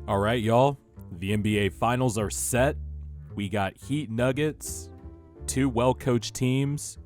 All right, y'all. The NBA Finals are set. We got Heat Nuggets, two well-coached teams,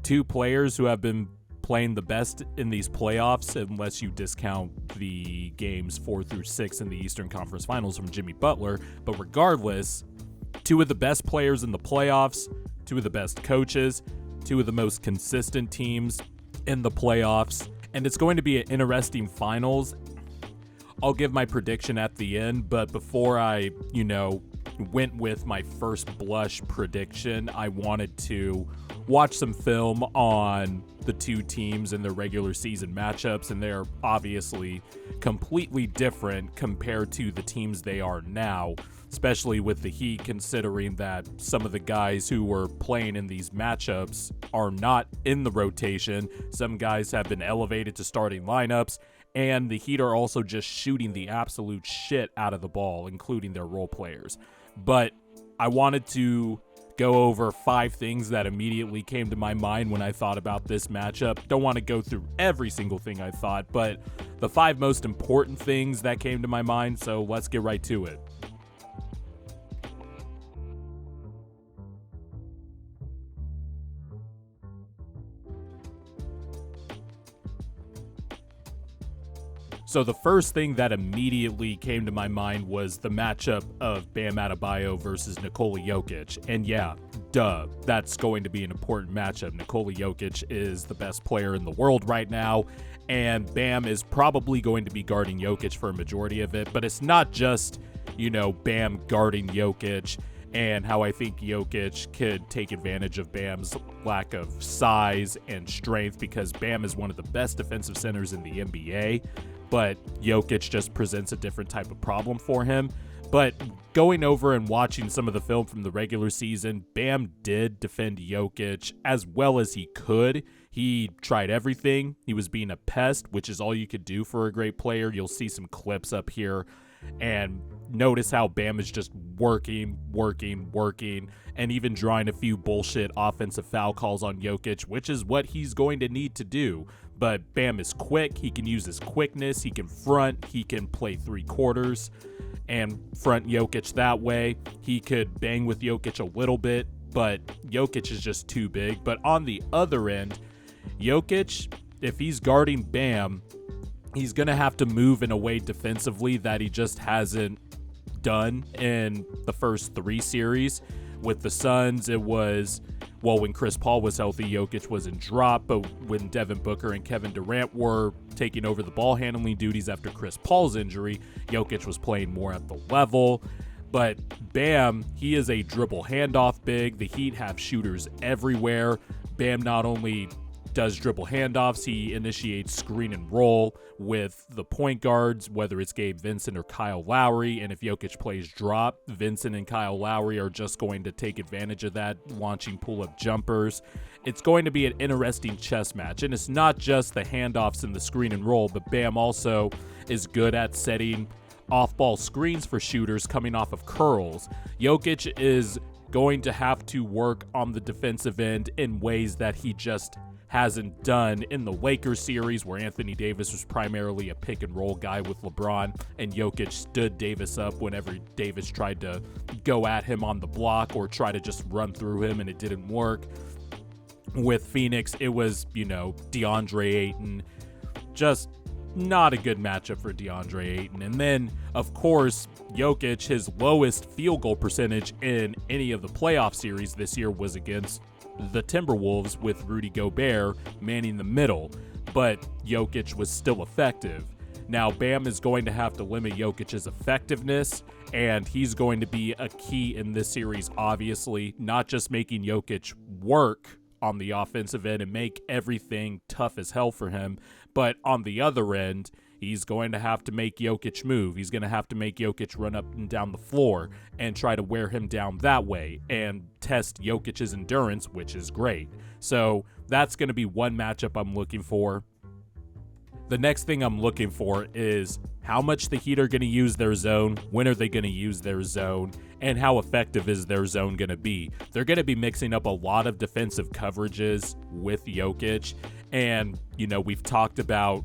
two players who have been playing the best in these playoffs, unless you discount the games 4 through 6 in the Eastern Conference Finals from Jimmy Butler. But regardless, two of the best players in the playoffs, two of the best coaches, two of the most consistent teams in the playoffs. And it's going to be an interesting finals. I'll give my prediction at the end, but before I, went with my first blush prediction, I wanted to watch some film on the two teams and their regular season matchups, and they're obviously completely different compared to the teams they are now, especially with the Heat, considering that some of the guys who were playing in these matchups are not in the rotation. Some guys have been elevated to starting lineups, and the Heat are also just shooting the absolute shit out of the ball, including their role players. But I wanted to go over 5 things that immediately came to my mind when I thought about this matchup. Don't want to go through every single thing I thought, but the 5 most important things that came to my mind, so let's get right to it. So the first thing that immediately came to my mind was the matchup of Bam Adebayo versus Nikola Jokic. And yeah, that's going to be an important matchup. Nikola Jokic is the best player in the world right now, and Bam is probably going to be guarding Jokic for a majority of it. But it's not just, Bam guarding Jokic and how I think Jokic could take advantage of Bam's lack of size and strength, because Bam is one of the best defensive centers in the NBA. But Jokic just presents a different type of problem for him. But going over and watching some of the film from the regular season, Bam did defend Jokic as well as he could. He tried everything. He was being a pest, which is all you could do for a great player. You'll see some clips up here and notice how Bam is just working, and even drawing a few bullshit offensive foul calls on Jokic, which is what he's going to need to do. But Bam is quick. He can use his quickness. He can front. He can play 3 quarters and front Jokic that way. He could bang with Jokic a little bit, but Jokic is just too big. But on the other end, Jokic, if he's guarding Bam, he's going to have to move in a way defensively that he just hasn't done in the first 3 series. With the Suns, it was, when Chris Paul was healthy, Jokic was in drop, but when Devin Booker and Kevin Durant were taking over the ball handling duties after Chris Paul's injury, Jokic was playing more at the level. But Bam, he is a dribble handoff big. The Heat have shooters everywhere. Bam not only does dribble handoffs, he initiates screen and roll with the point guards, whether it's Gabe Vincent or Kyle Lowry. And if Jokic plays drop, Vincent and Kyle Lowry are just going to take advantage of that, launching pull-up jumpers. It's going to be an interesting chess match. And it's not just the handoffs and the screen and roll, but Bam also is good at setting off-ball screens for shooters coming off of curls. Jokic is going to have to work on the defensive end in ways that he just hasn't done in the Lakers series, where Anthony Davis was primarily a pick and roll guy with LeBron, and Jokic stood Davis up whenever Davis tried to go at him on the block or try to just run through him, and it didn't work. With Phoenix, it was, DeAndre Ayton. Just not a good matchup for DeAndre Ayton. And then, of course, Jokic, his lowest field goal percentage in any of the playoff series this year was against the Timberwolves, with Rudy Gobert manning the middle, but Jokic was still effective. Now, Bam is going to have to limit Jokic's effectiveness, and he's going to be a key in this series, obviously, not just making Jokic work on the offensive end and make everything tough as hell for him, but on the other end, he's going to have to make Jokic move. He's going to have to make Jokic run up and down the floor and try to wear him down that way and test Jokic's endurance, which is great. So that's going to be one matchup I'm looking for. The next thing I'm looking for is how much the Heat are going to use their zone, when are they going to use their zone, and how effective is their zone going to be. They're going to be mixing up a lot of defensive coverages with Jokic, and, we've talked about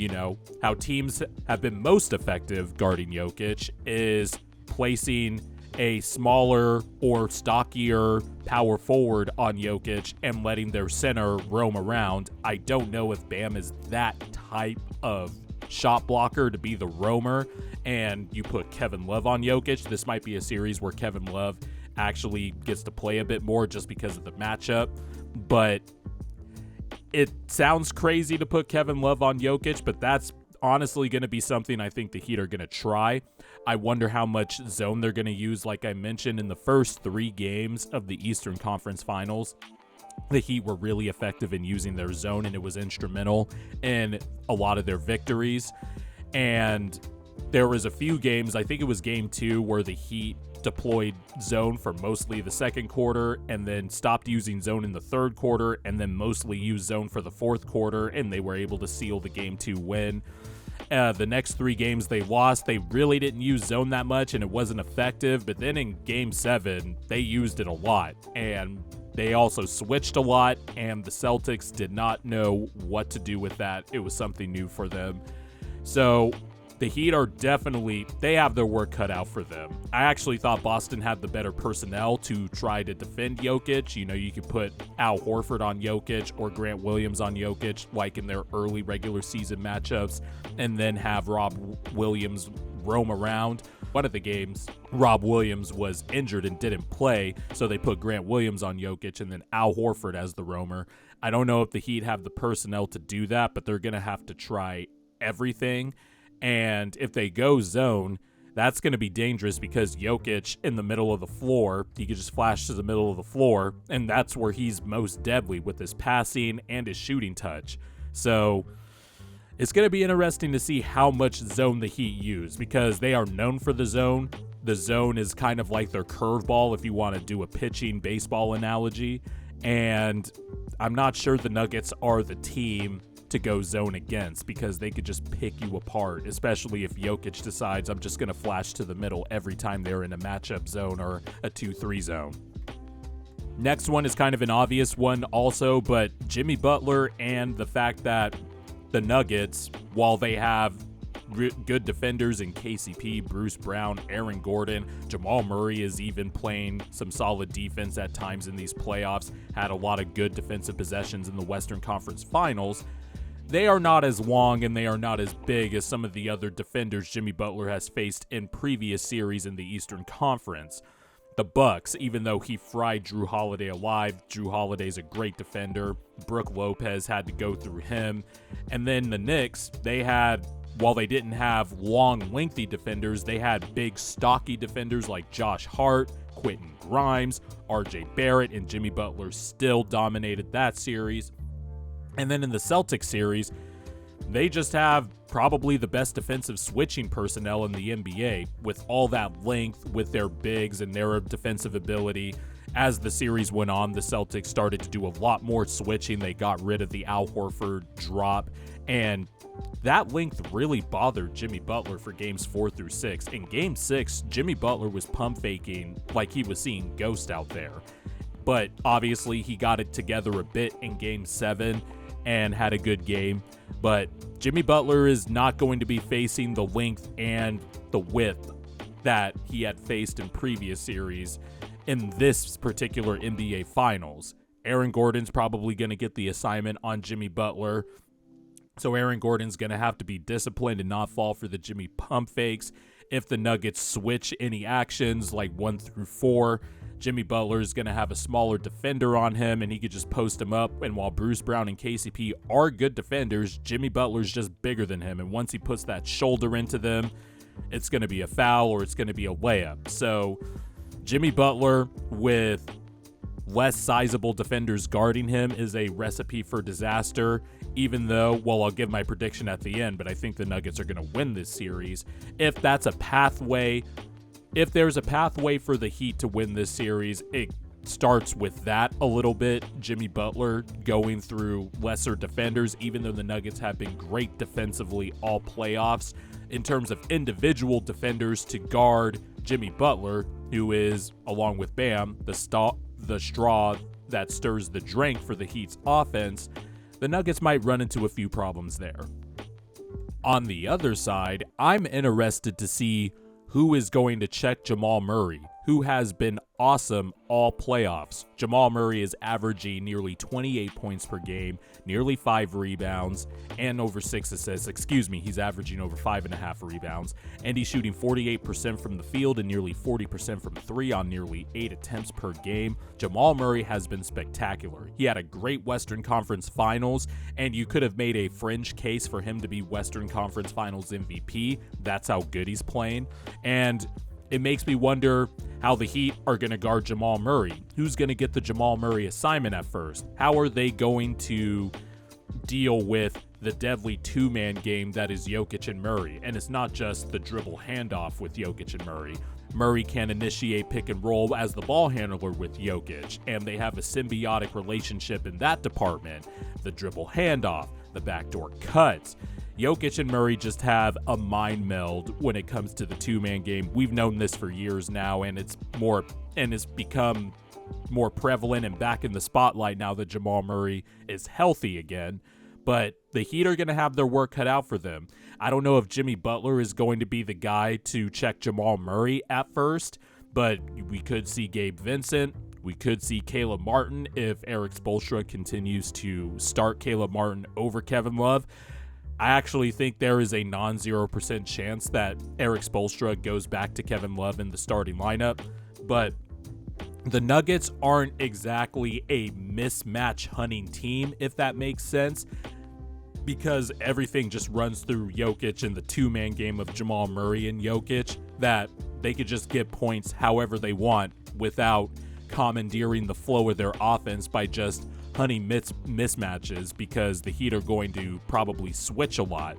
how teams have been most effective guarding Jokic is placing a smaller or stockier power forward on Jokic and letting their center roam around. I don't know if Bam is that type of shot blocker to be the roamer, and you put Kevin Love on Jokic. This might be a series where Kevin Love actually gets to play a bit more just because of the matchup, but it sounds crazy to put Kevin Love on Jokic, but that's honestly going to be something I think the Heat are going to try. I wonder how much zone they're going to use. Like I mentioned, in the first 3 games of the Eastern Conference Finals, the Heat were really effective in using their zone, and it was instrumental in a lot of their victories. And there was a few games, I think it was game 2, where the Heat deployed zone for mostly the second quarter and then stopped using zone in the third quarter and then mostly used zone for the fourth quarter, and they were able to seal the game 2 win. The next 3 games they lost, they really didn't use zone that much and it wasn't effective, but then in game 7 they used it a lot, and they also switched a lot, and the Celtics did not know what to do with that. It was something new for them. So the Heat are definitely, they have their work cut out for them. I actually thought Boston had the better personnel to try to defend Jokic. You could put Al Horford on Jokic or Grant Williams on Jokic, like in their early regular season matchups, and then have Rob Williams roam around. One of the games, Rob Williams was injured and didn't play, so they put Grant Williams on Jokic and then Al Horford as the roamer. I don't know if the Heat have the personnel to do that, but they're going to have to try everything. And if they go zone, that's going to be dangerous because Jokic in the middle of the floor, he could just flash to the middle of the floor, and that's where he's most deadly with his passing and his shooting touch. So it's going to be interesting to see how much zone the Heat use, because they are known for the zone. The zone is kind of like their curveball if you want to do a pitching baseball analogy. And I'm not sure the Nuggets are the team to go zone against, because they could just pick you apart, especially if Jokic decides I'm just going to flash to the middle every time they're in a matchup zone or a 2-3 zone. Next one is kind of an obvious one also, but Jimmy Butler and the fact that the Nuggets, while they have good defenders in KCP, Bruce Brown, Aaron Gordon, Jamal Murray is even playing some solid defense at times in these playoffs, had a lot of good defensive possessions in the Western Conference Finals. They are not as long and they are not as big as some of the other defenders Jimmy Butler has faced in previous series in the Eastern Conference. The Bucks, even though he fried Drew Holiday alive, Drew Holiday's a great defender. Brook Lopez had to go through him. And then the Knicks, while they didn't have long, lengthy defenders, they had big, stocky defenders like Josh Hart, Quentin Grimes, RJ Barrett, and Jimmy Butler still dominated that series. And then in the Celtics series, they just have probably the best defensive switching personnel in the NBA, with all that length, with their bigs and their defensive ability. As the series went on, the Celtics started to do a lot more switching. They got rid of the Al Horford drop, and that length really bothered Jimmy Butler for games 4 through 6. In game 6, Jimmy Butler was pump faking like he was seeing ghosts out there. But obviously he got it together a bit in game 7 and had a good game. But Jimmy Butler is not going to be facing the length and the width that he had faced in previous series in this particular NBA Finals. Aaron Gordon's probably going to get the assignment on Jimmy Butler. So Aaron Gordon's going to have to be disciplined and not fall for the Jimmy pump fakes. If the Nuggets switch any actions like 1 through 4, Jimmy Butler is going to have a smaller defender on him, and he could just post him up. And while Bruce Brown and KCP are good defenders, Jimmy Butler's just bigger than him. And once he puts that shoulder into them, it's going to be a foul or it's going to be a layup. So Jimmy Butler with less sizable defenders guarding him is a recipe for disaster, even though, well, I'll give my prediction at the end, but I think the Nuggets are going to win this series. If there's a pathway for the Heat to win this series, it starts with that a little bit. Jimmy Butler going through lesser defenders, even though the Nuggets have been great defensively all playoffs. In terms of individual defenders to guard Jimmy Butler, who is, along with Bam, the straw that stirs the drink for the Heat's offense, the Nuggets might run into a few problems there. On the other side, I'm interested to see who is going to check Jamal Murray, who has been awesome all playoffs. Jamal Murray is averaging nearly 28 points per game, nearly 5 rebounds, and over 6 assists. He's averaging over 5.5 rebounds, and he's shooting 48% from the field and nearly 40% from 3 on nearly 8 attempts per game. Jamal Murray has been spectacular. He had a great Western Conference Finals, and you could have made a fringe case for him to be Western Conference Finals MVP. That's how good he's playing. And it makes me wonder how the Heat are going to guard Jamal Murray. Who's going to get the Jamal Murray assignment at first? How are they going to deal with the deadly two-man game that is Jokic and Murray? And it's not just the dribble handoff with Jokic and Murray. Murray can initiate pick and roll as the ball handler with Jokic, and they have a symbiotic relationship in that department. The dribble handoff, the backdoor cuts. Jokic and Murray just have a mind meld when it comes to the two-man game. We've known this for years now, and it's become more prevalent and back in the spotlight now that Jamal Murray is healthy again. But the Heat are going to have their work cut out for them. I don't know if Jimmy Butler is going to be the guy to check Jamal Murray at first, but we could see Gabe Vincent. We could see Caleb Martin if Erik Spolestra continues to start Caleb Martin over Kevin Love. I actually think there is a non-0% chance that Erik Spolestra goes back to Kevin Love in the starting lineup, but the Nuggets aren't exactly a mismatch hunting team, if that makes sense, because everything just runs through Jokic and the two-man game of Jamal Murray and Jokic, that they could just get points however they want without commandeering the flow of their offense by just hunting mismatches, because the Heat are going to probably switch a lot.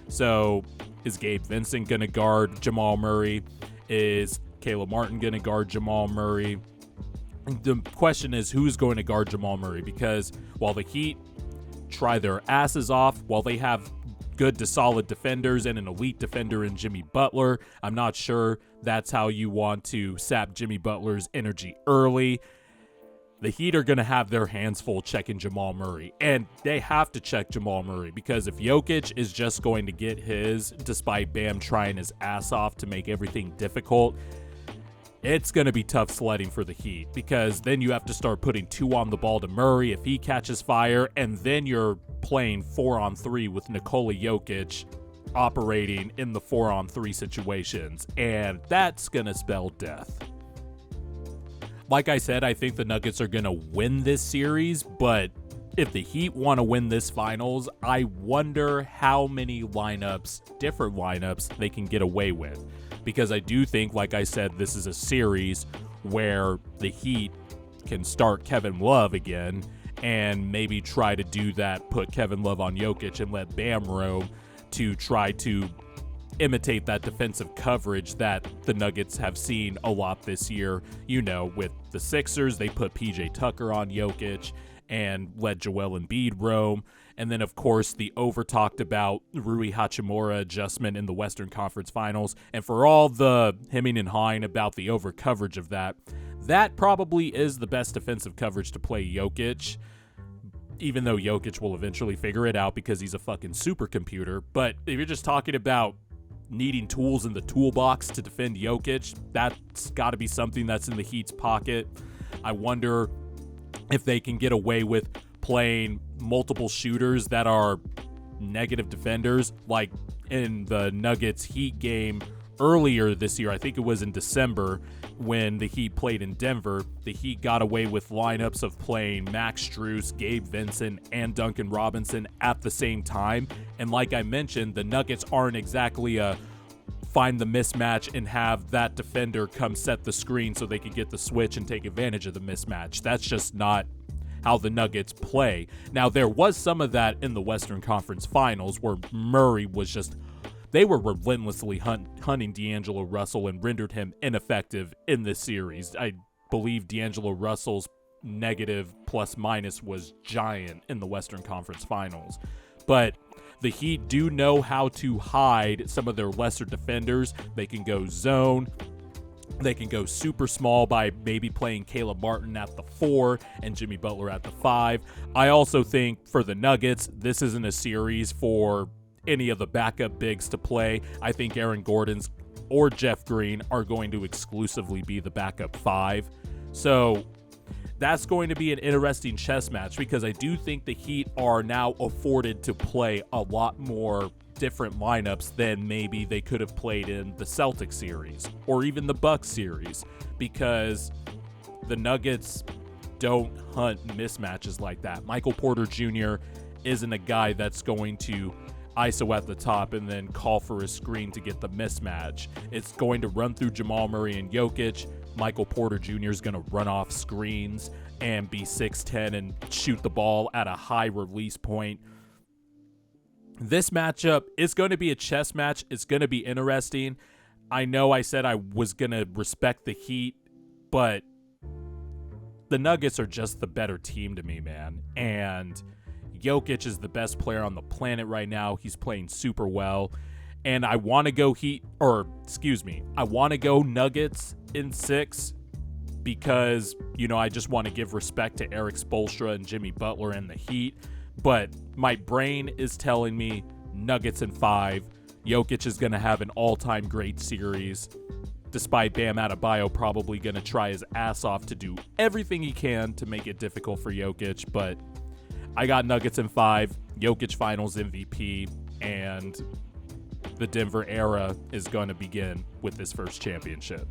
So is Gabe Vincent going to guard Jamal Murray? Is Caleb Martin going to guard Jamal Murray? The question is, who's going to guard Jamal Murray? Because while the Heat try their asses off, while they have good to solid defenders and an elite defender in Jimmy Butler, I'm not sure that's how you want to sap Jimmy Butler's energy early. The Heat are going to have their hands full checking Jamal Murray, and they have to check Jamal Murray, because if Jokic is just going to get his, despite Bam trying his ass off to make everything difficult, it's going to be tough sledding for the Heat, because then you have to start putting 2 on the ball to Murray if he catches fire, and then you're playing 4-on-3 with Nikola Jokic operating in the 4-on-3 situations, and that's going to spell death. Like I said, I think the Nuggets are going to win this series, but if the Heat want to win this finals, I wonder how many different lineups, they can get away with. Because I do think, like I said, this is a series where the Heat can start Kevin Love again and maybe try to do that, put Kevin Love on Jokic and let Bam roam to try to imitate that defensive coverage that the Nuggets have seen a lot this year. You know, with the Sixers, they put PJ Tucker on Jokic and let Joel Embiid roam. And then, of course, the over-talked about Rui Hachimura adjustment in the Western Conference Finals. And for all the hemming and hawing about the over-coverage of that, that probably is the best defensive coverage to play Jokic, even though Jokic will eventually figure it out because he's a fucking supercomputer. But if you're just talking about needing tools in the toolbox to defend Jokic, that's got to be something that's in the Heat's pocket. I wonder if they can get away with playing multiple shooters that are negative defenders, like in the Nuggets Heat game earlier this year. I think it was in December when the Heat played in Denver. The Heat got away with lineups of playing Max Strus, Gabe Vincent, and Duncan Robinson at the same time. And like I mentioned, the Nuggets aren't exactly a find the mismatch and have that defender come set the screen so they can get the switch and take advantage of the mismatch. That's just not how the Nuggets play. Now, there was some of that in the Western Conference Finals where Murray was just, they were relentlessly hunting D'Angelo Russell and rendered him ineffective in this series. I believe D'Angelo Russell's negative plus minus was giant in the Western Conference Finals. But the Heat do know how to hide some of their lesser defenders. They can go zone. They can go super small by maybe playing Caleb Martin at the 4 and Jimmy Butler at the 5. I also think for the Nuggets, this isn't a series for any of the backup bigs to play. I think Aaron Gordon's or Jeff Green are going to exclusively be the backup 5. So that's going to be an interesting chess match, because I do think the Heat are now afforded to play a lot more different lineups than maybe they could have played in the Celtics series or even the Bucks series, because the Nuggets don't hunt mismatches like that. Michael Porter Jr. isn't a guy that's going to ISO at the top and then call for a screen to get the mismatch. It's going to run through Jamal Murray and Jokic. Michael Porter Jr. is going to run off screens and be 6'10" and shoot the ball at a high release point. This matchup is going to be a chess match. It's going to be interesting. I know I said I was going to respect the Heat, but the Nuggets are just the better team to me, man. And Jokic is the best player on the planet right now. He's playing super well. And I want to go I want to go Nuggets in 6 because, I just want to give respect to Erik Spolestra and Jimmy Butler and the Heat. But my brain is telling me Nuggets in 5. Jokic is going to have an all-time great series, despite Bam Adebayo probably going to try his ass off to do everything he can to make it difficult for Jokic. But I got Nuggets in 5, Jokic Finals MVP, and the Denver era is going to begin with this first championship.